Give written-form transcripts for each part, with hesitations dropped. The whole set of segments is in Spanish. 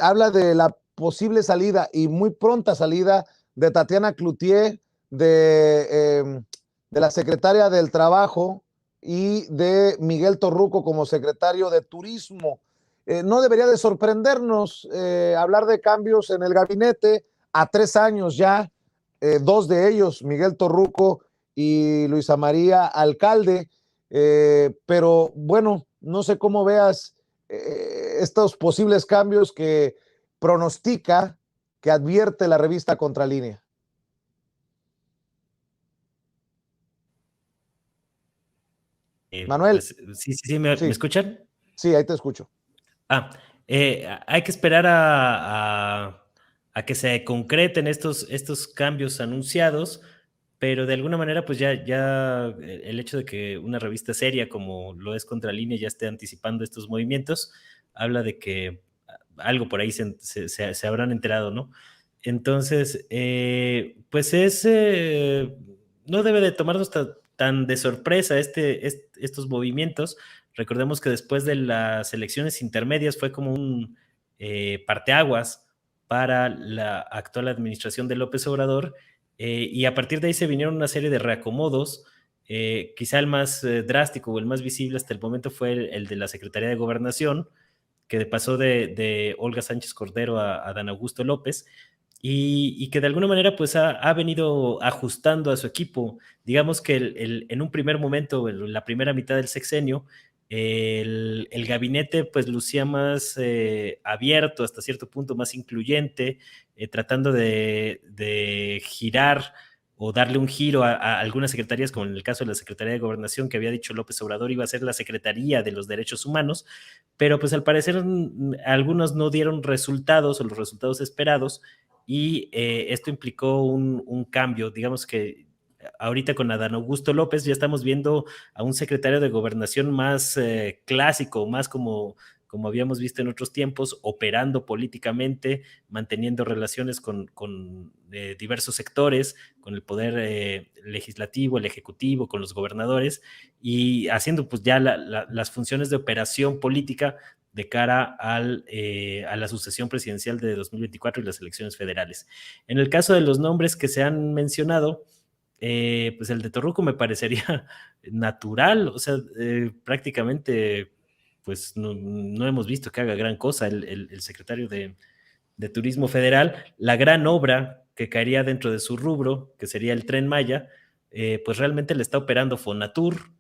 habla de la posible salida y muy pronta salida de Tatiana Cloutier, de la secretaria del Trabajo y de Miguel Torruco como secretario de Turismo. No debería de sorprendernos hablar de cambios en el gabinete a 3 años ya, dos de ellos, Miguel Torruco y Luisa María Alcalde, pero bueno, no sé cómo veas estos posibles cambios que pronostica, que advierte la revista Contralínea. Manuel, Pues sí, sí, sí, ¿me sí, escuchan? sí, ahí te escucho. Ah, hay que esperar a que se concreten estos cambios anunciados, pero de alguna manera, pues ya el hecho de que una revista seria como lo es Contralínea ya esté anticipando estos movimientos, habla de que algo por ahí se habrán enterado, ¿no? Entonces, pues no debe de tomarnos tan de sorpresa estos movimientos. Recordemos que después de las elecciones intermedias fue como un parteaguas para la actual administración de López Obrador, y a partir de ahí se vinieron una serie de reacomodos. Quizá el más drástico o el más visible hasta el momento fue el de la Secretaría de Gobernación, que pasó de Olga Sánchez Cordero a Dan Augusto López, y que de alguna manera pues ha venido ajustando a su equipo. Digamos que en un primer momento, en la primera mitad del sexenio, el gabinete pues lucía más abierto hasta cierto punto, más incluyente, tratando de girar o darle un giro a algunas secretarías, como en el caso de la Secretaría de Gobernación, que había dicho López Obrador iba a ser la Secretaría de los Derechos Humanos, pero pues al parecer algunos no dieron resultados o los resultados esperados, y esto implicó un cambio. Digamos que ahorita con Adán Augusto López ya estamos viendo a un secretario de Gobernación más clásico, más como habíamos visto en otros tiempos, operando políticamente, manteniendo relaciones con diversos sectores, con el poder legislativo, el ejecutivo, con los gobernadores, y haciendo pues ya las funciones de operación política de cara a la sucesión presidencial de 2024 y las elecciones federales. En el caso de los nombres que se han mencionado, pues el de Torruco me parecería natural. O sea, prácticamente pues no hemos visto que haga gran cosa el secretario de Turismo Federal. La gran obra que caería dentro de su rubro, que sería el Tren Maya, pues realmente le está operando Fonatur,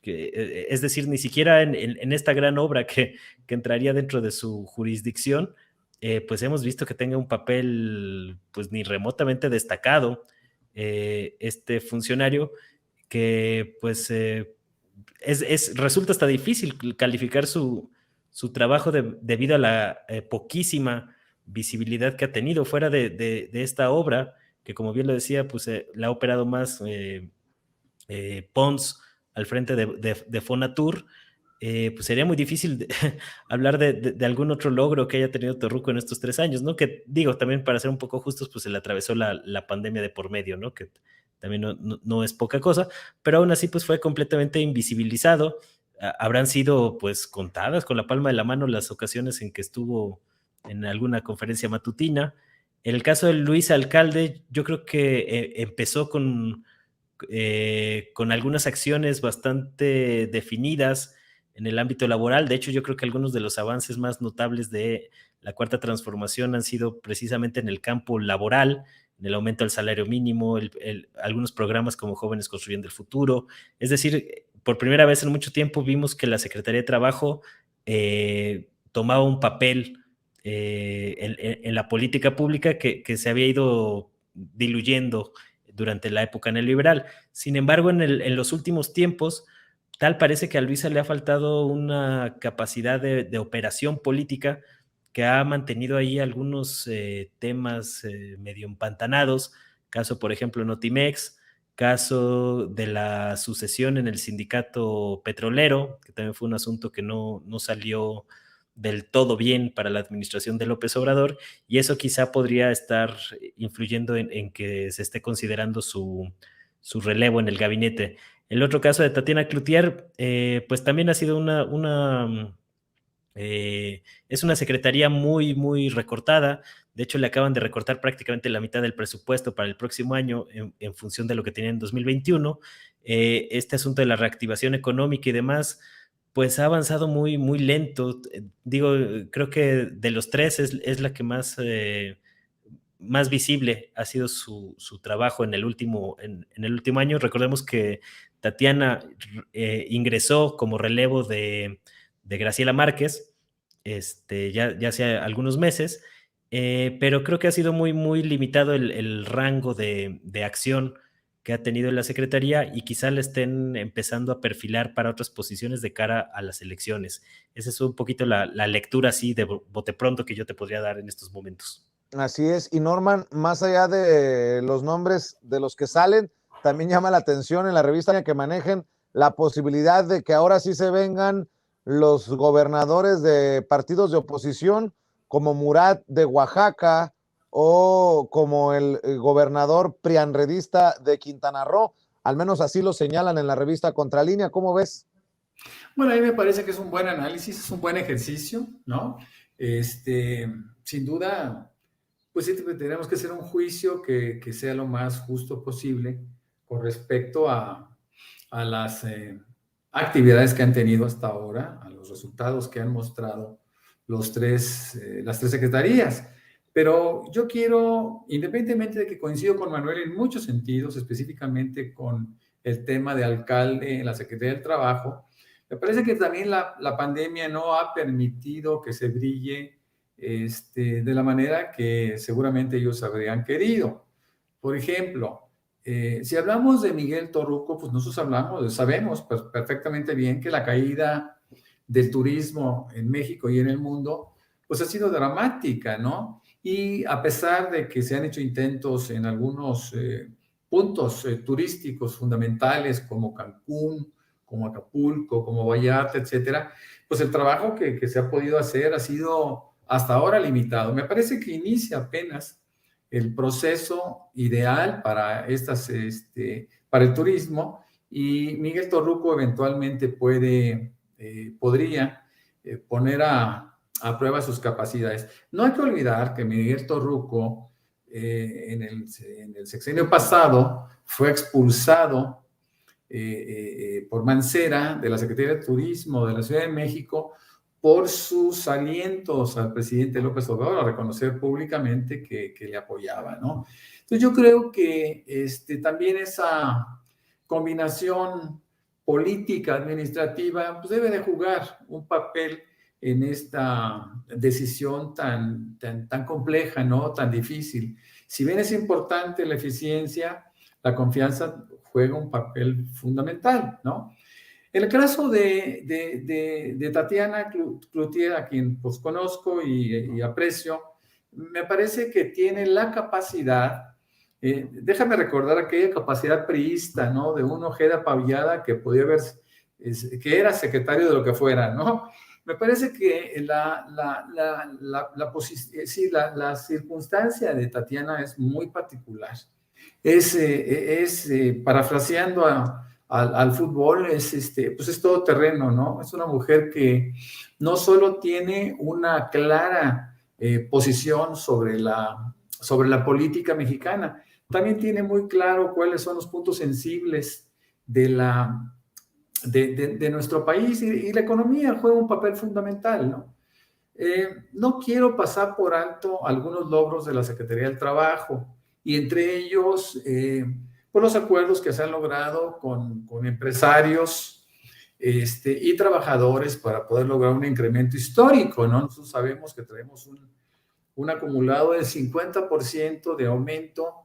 es decir, ni siquiera en esta gran obra que entraría dentro de su jurisdicción, pues hemos visto que tenga un papel pues ni remotamente destacado este funcionario, que pues resulta hasta difícil calificar su trabajo debido a la poquísima visibilidad que ha tenido fuera de esta obra, que como bien lo decía, pues la ha operado más Pons al frente de Fonatur. Pues sería muy difícil hablar de algún otro logro que haya tenido Torruco en estos 3 años, ¿no? Que digo, también para ser un poco justos, pues se le atravesó la pandemia de por medio, ¿no? Que también no es poca cosa, pero aún así pues fue completamente invisibilizado. Habrán sido pues contadas con la palma de la mano las ocasiones en que estuvo en alguna conferencia matutina. En el caso de Luis Alcalde, yo creo que empezó con algunas acciones bastante definidas en el ámbito laboral. De hecho, yo creo que algunos de los avances más notables de la Cuarta Transformación han sido precisamente en el campo laboral, en el aumento del salario mínimo, algunos programas como Jóvenes Construyendo el Futuro. Es decir, por primera vez en mucho tiempo vimos que la Secretaría de Trabajo tomaba un papel en la política pública que se había ido diluyendo durante la época neoliberal. Sin embargo, en los últimos tiempos, tal parece que a Luisa le ha faltado una capacidad de operación política, que ha mantenido ahí algunos temas medio empantanados. Caso, por ejemplo, Notimex, caso de la sucesión en el sindicato petrolero, que también fue un asunto que no salió del todo bien para la administración de López Obrador, y eso quizá podría estar influyendo en que se esté considerando su relevo en el gabinete. El otro caso de Tatiana Cloutier, pues también ha sido Es una secretaría muy, muy recortada. De hecho, le acaban de recortar prácticamente la mitad del presupuesto para el próximo año en función de lo que tenía en 2021. Este asunto de la reactivación económica y demás, pues ha avanzado muy, muy lento. Digo, creo que de los tres es la que más visible ha sido su trabajo en el último año. Recordemos que Tatiana ingresó como relevo de Graciela Márquez, ya hace algunos meses, pero creo que ha sido muy, muy limitado el rango de acción que ha tenido en la Secretaría y quizá le estén empezando a perfilar para otras posiciones de cara a las elecciones. Esa es un poquito la lectura así de bote pronto que yo te podría dar en estos momentos. Así es. Y Norman, más allá de los nombres de los que salen, también llama la atención en la revista que manejen la posibilidad de que ahora sí se vengan los gobernadores de partidos de oposición, como Murat de Oaxaca o como el gobernador prianredista de Quintana Roo. Al menos así lo señalan en la revista Contralínea. ¿Cómo ves? Bueno, a mí me parece que es un buen análisis, es un buen ejercicio, ¿no? Sin duda, pues sí, tenemos que hacer un juicio que sea lo más justo posible con respecto a las actividades que han tenido hasta ahora, a los resultados que han mostrado las tres secretarías. Pero yo quiero, independientemente de que coincido con Manuel en muchos sentidos, específicamente con el tema de alcalde en la Secretaría del Trabajo, me parece que también la pandemia no ha permitido que se brille de la manera que seguramente ellos habrían querido. Por ejemplo, si hablamos de Miguel Torruco, pues nosotros sabemos perfectamente bien que la caída del turismo en México y en el mundo, pues ha sido dramática, ¿no? Y a pesar de que se han hecho intentos en algunos puntos turísticos fundamentales como Cancún, como Acapulco, como Vallarta, etcétera, pues el trabajo que se ha podido hacer ha sido hasta ahora limitado. Me parece que inicia apenas el proceso ideal para para el turismo y Miguel Torruco eventualmente podría poner a prueba sus capacidades. No hay que olvidar que Miguel Torruco en el sexenio pasado fue expulsado por Mancera de la Secretaría de Turismo de la Ciudad de México por sus alientos al presidente López Obrador a reconocer públicamente que le apoyaba, ¿no? Entonces yo creo que también esa combinación política, administrativa, pues debe de jugar un papel en esta decisión tan compleja, ¿no? Tan difícil. Si bien es importante la eficiencia, la confianza juega un papel fundamental, ¿no? En el caso de Tatiana Cloutier, a quien pues conozco y aprecio, me parece que tiene la capacidad, déjame recordar aquella capacidad priista, ¿no? De un Ojeda Pavillada que podía haber, que era secretario de lo que fuera, ¿no? Me parece que la circunstancia de Tatiana es muy particular. Parafraseando al fútbol, pues es todo terreno, ¿no? Es una mujer que no solo tiene una clara posición sobre la política mexicana, también tiene muy claro cuáles son los puntos sensibles de nuestro país y la economía juega un papel fundamental, ¿no? No quiero pasar por alto algunos logros de la Secretaría del Trabajo y entre ellos por los acuerdos que se han logrado con empresarios y trabajadores para poder lograr un incremento histórico, ¿no? Nosotros sabemos que tenemos un acumulado del 50% de aumento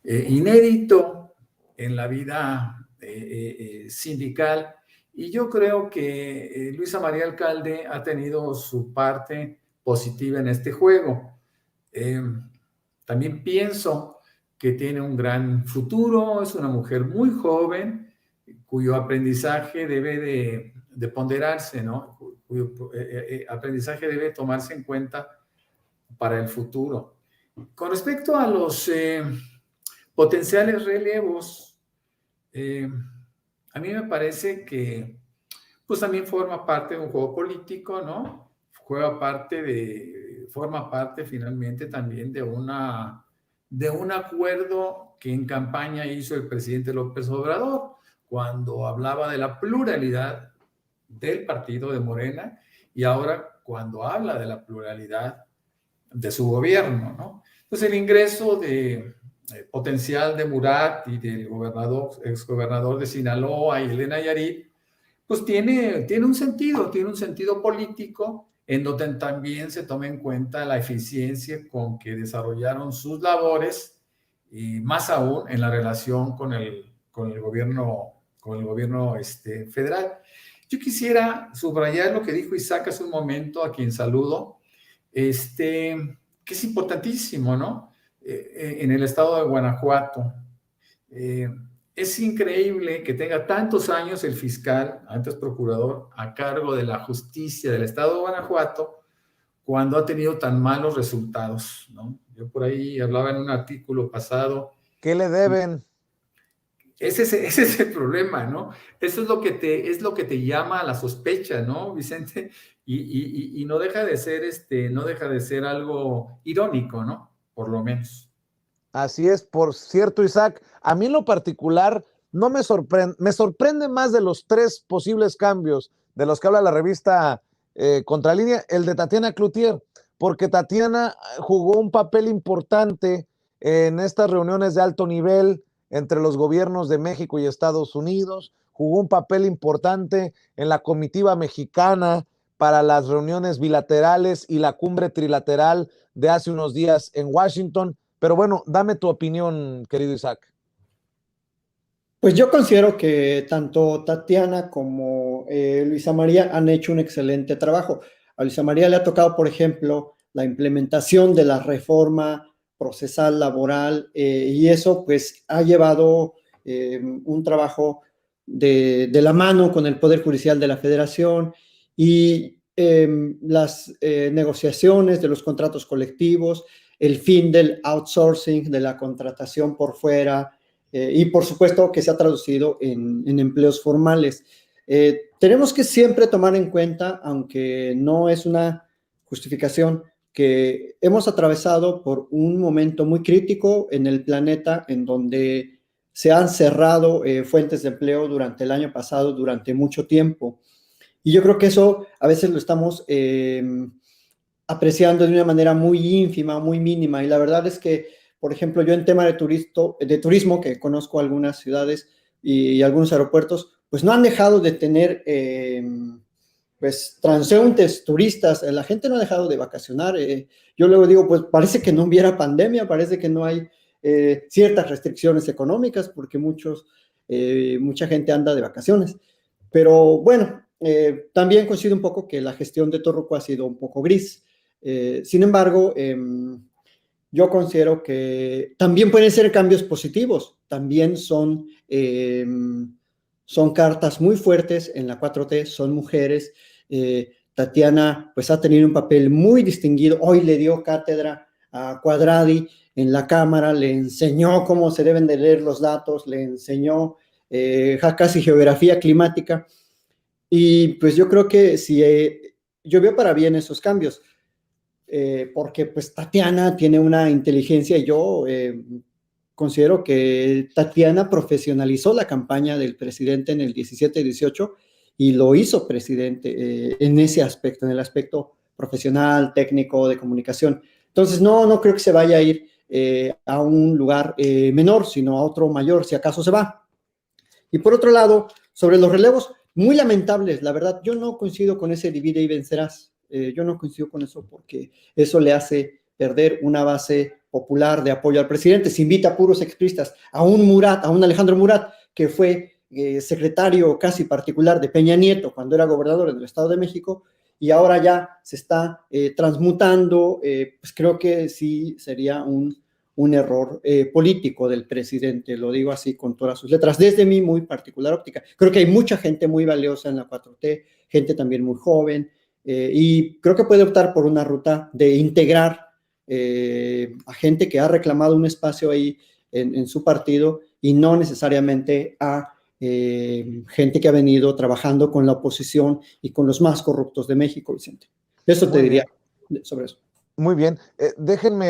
inédito en la vida sindical. Y yo creo que Luisa María Alcalde ha tenido su parte positiva en este juego. También pienso que tiene un gran futuro, es una mujer muy joven, cuyo aprendizaje debe de ponderarse, ¿no? Cuyo aprendizaje debe tomarse en cuenta para el futuro. Con respecto a los potenciales relevos, a mí me parece que pues también forma parte de un juego político, ¿no? forma parte finalmente también de un acuerdo que en campaña hizo el presidente López Obrador, cuando hablaba de la pluralidad del partido de Morena, y ahora cuando habla de la pluralidad de su gobierno, ¿no? Entonces el ingreso potencial de Murat y del exgobernador de Sinaloa y Elena Yarit, pues tiene un sentido político, en donde también se toma en cuenta la eficiencia con que desarrollaron sus labores, y más aún en la relación con el gobierno federal. Yo quisiera subrayar lo que dijo Isaac hace un momento, a quien saludo, que es importantísimo, ¿no? En el estado de Guanajuato. Es increíble que tenga tantos años el fiscal, antes procurador, a cargo de la justicia del estado de Guanajuato, cuando ha tenido tan malos resultados, ¿no? Yo por ahí hablaba en un artículo pasado. ¿Qué le deben? Ese es el problema, ¿no? Eso es lo que te llama a la sospecha, ¿no, Vicente? Y no deja de ser algo irónico, ¿no? Por lo menos. Así es, por cierto, Isaac, a mí en lo particular no me sorprende, me sorprende más de los 3 posibles cambios de los que habla la revista Contralínea, el de Tatiana Cloutier, porque Tatiana jugó un papel importante en estas reuniones de alto nivel entre los gobiernos de México y Estados Unidos, jugó un papel importante en la comitiva mexicana para las reuniones bilaterales y la cumbre trilateral de hace unos días en Washington. Pero bueno, dame tu opinión, querido Isaac. Pues yo considero que tanto Tatiana como Luisa María han hecho un excelente trabajo. A Luisa María le ha tocado, por ejemplo, la implementación de la reforma procesal laboral, y eso pues ha llevado un trabajo de la mano con el Poder Judicial de la Federación, y las negociaciones de los contratos colectivos, el fin del outsourcing, de la contratación por fuera, y por supuesto que se ha traducido en empleos formales. Tenemos que siempre tomar en cuenta, aunque no es una justificación, que hemos atravesado por un momento muy crítico en el planeta, en donde se han cerrado fuentes de empleo durante el año pasado, durante mucho tiempo. Y yo creo que eso a veces lo estamos apreciando de una manera muy ínfima, muy mínima. Y la verdad es que, por ejemplo, yo en tema de turismo, que conozco algunas ciudades y algunos aeropuertos, pues no han dejado de tener pues transeúntes, turistas. La gente no ha dejado de vacacionar. Yo luego digo, pues parece que no hubiera pandemia, parece que no hay ciertas restricciones económicas, porque mucha gente anda de vacaciones. Pero bueno, también coincido un poco que la gestión de Torruco ha sido un poco gris. Sin embargo, yo considero que también pueden ser cambios positivos, también son cartas muy fuertes en la 4T, son mujeres. Tatiana pues ha tenido un papel muy distinguido, hoy le dio cátedra a Cuadradi en la Cámara, le enseñó cómo se deben de leer los datos, le enseñó casi geografía climática, y pues yo creo que yo veo para bien esos cambios. Porque pues Tatiana tiene una inteligencia, y yo considero que Tatiana profesionalizó la campaña del presidente en el 17 y 18 y lo hizo presidente en ese aspecto, en el aspecto profesional, técnico, de comunicación. Entonces no creo que se vaya a ir a un lugar menor, sino a otro mayor, si acaso se va. Y por otro lado, sobre los relevos, muy lamentables, la verdad, yo no coincido con ese divide y vencerás. Yo no coincido con eso, porque eso le hace perder una base popular de apoyo al presidente. Se invita a puros expriistas, a un Alejandro Murat, que fue secretario casi particular de Peña Nieto cuando era gobernador del Estado de México, y ahora ya se está transmutando. Pues creo que sí sería un error político del presidente, lo digo así con todas sus letras, desde mi muy particular óptica. Creo que hay mucha gente muy valiosa en la 4T, gente también muy joven, y creo que puede optar por una ruta de integrar a gente que ha reclamado un espacio ahí en su partido, y no necesariamente a gente que ha venido trabajando con la oposición y con los más corruptos de México, Vicente. Eso te Muy diría sobre eso. Muy bien. Déjenme